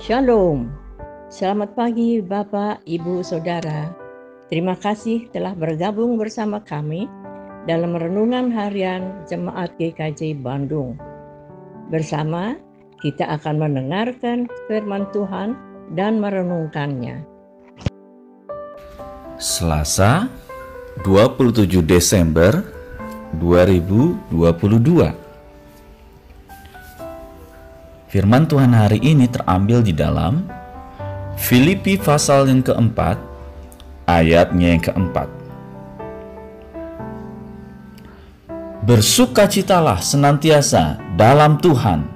Shalom. Selamat pagi Bapak, Ibu, Saudara. Terima kasih telah bergabung bersama kami dalam renungan harian Jemaat GKJ Bandung. Bersama kita akan mendengarkan firman Tuhan dan merenungkannya. Selasa, 27 Desember 2022. Firman Tuhan hari ini terambil di dalam Filipi pasal yang keempat, ayatnya yang keempat. Bersukacitalah senantiasa dalam Tuhan.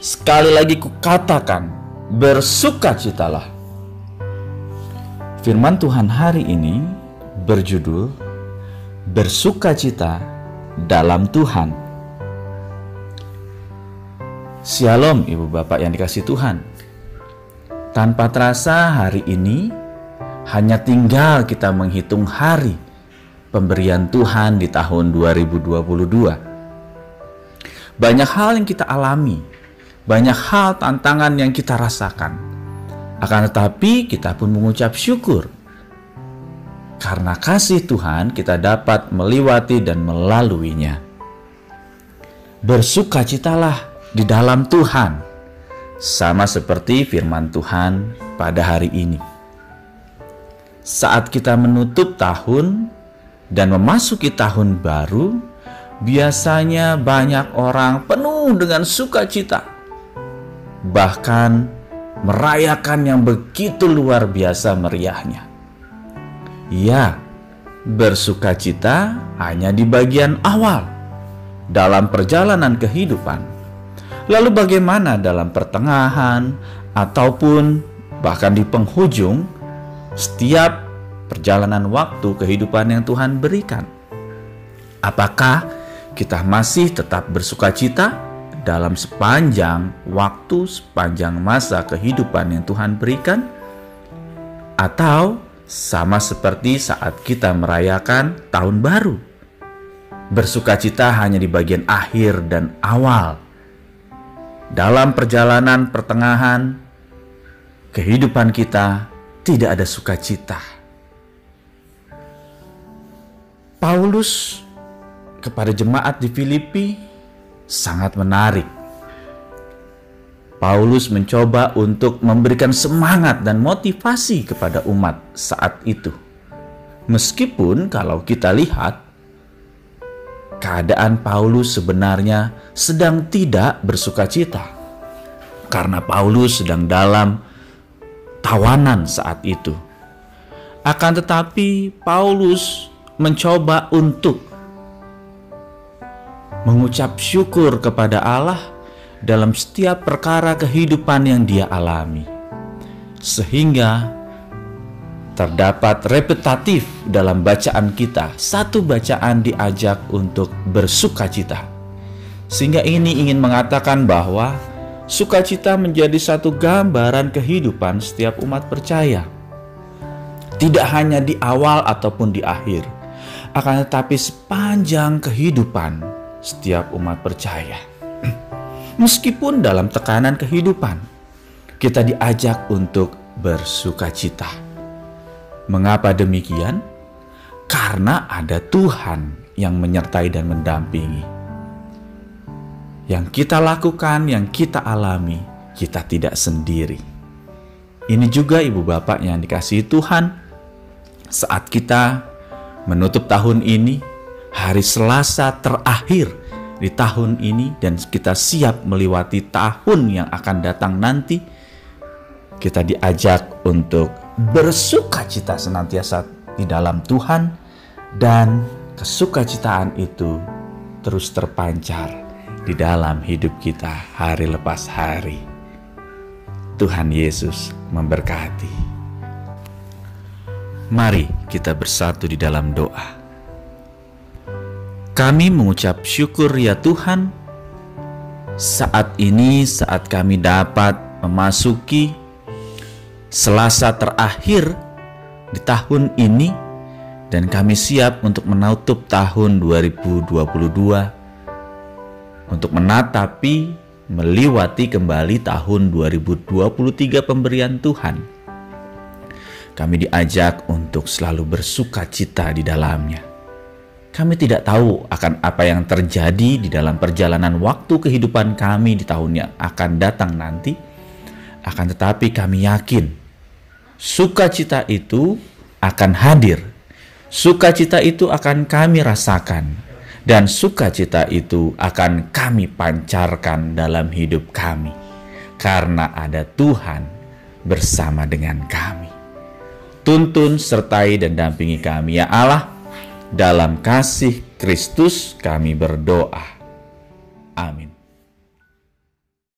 Sekali lagi kukatakan, bersukacitalah. Firman Tuhan hari ini berjudul Bersukacita dalam Tuhan. Shalom Ibu Bapak yang dikasihi Tuhan. Tanpa terasa hari ini hanya tinggal kita menghitung hari pemberian Tuhan di tahun 2022. Banyak hal yang kita alami, banyak hal tantangan yang kita rasakan. Akan tetapi kita pun mengucap syukur. Karena kasih Tuhan kita dapat melewati dan melaluinya. Bersukacitalah di dalam Tuhan, sama seperti firman Tuhan pada hari ini. Saat kita menutup tahun dan memasuki tahun baru, biasanya banyak orang penuh dengan sukacita, bahkan merayakan yang begitu luar biasa meriahnya. Ya, bersukacita hanya di bagian awal dalam perjalanan kehidupan. Lalu bagaimana dalam pertengahan ataupun bahkan di penghujung setiap perjalanan waktu kehidupan yang Tuhan berikan? Apakah kita masih tetap bersukacita dalam sepanjang waktu, sepanjang masa kehidupan yang Tuhan berikan? Atau sama seperti saat kita merayakan tahun baru, bersukacita hanya di bagian akhir dan awal? Dalam perjalanan pertengahan kehidupan kita tidak ada sukacita. Paulus kepada jemaat di Filipi sangat menarik. Paulus mencoba untuk memberikan semangat dan motivasi kepada umat saat itu. Meskipun kalau kita lihat keadaan Paulus sebenarnya sedang tidak bersukacita, karena Paulus sedang dalam tawanan saat itu. Akan tetapi Paulus mencoba untuk mengucap syukur kepada Allah dalam setiap perkara kehidupan yang dia alami, sehingga terdapat repetitif dalam bacaan kita. Satu bacaan diajak untuk bersukacita. Sehingga ini ingin mengatakan bahwa sukacita menjadi satu gambaran kehidupan setiap umat percaya. Tidak hanya di awal ataupun di akhir, akan tetapi sepanjang kehidupan setiap umat percaya. Meskipun dalam tekanan kehidupan, kita diajak untuk bersukacita. Mengapa demikian? Karena ada Tuhan yang menyertai dan mendampingi. Yang kita lakukan, yang kita alami, kita tidak sendiri. Ini juga Ibu Bapak yang dikasihi Tuhan, saat kita menutup tahun ini, hari Selasa terakhir di tahun ini, dan kita siap melewati tahun yang akan datang nanti, kita diajak untuk bersukacita senantiasa di dalam Tuhan, dan kesukacitaan itu terus terpancar di dalam hidup kita hari lepas hari. Tuhan Yesus memberkati. Mari kita bersatu di dalam doa. Kami mengucap syukur ya Tuhan, saat ini saat kami dapat memasuki Selasa terakhir di tahun ini, dan kami siap untuk menutup tahun 2022, untuk menatapi meliwati kembali tahun 2023 pemberian Tuhan. Kami diajak untuk selalu bersukacita di dalamnya. Kami tidak tahu akan apa yang terjadi di dalam perjalanan waktu kehidupan kami di tahun yang akan datang nanti. Akan tetapi kami yakin sukacita itu akan hadir. Sukacita itu akan kami rasakan. Dan sukacita itu akan kami pancarkan dalam hidup kami. Karena ada Tuhan bersama dengan kami. Tuntun, sertai, dan dampingi kami ya Allah. Dalam kasih Kristus kami berdoa. Amin.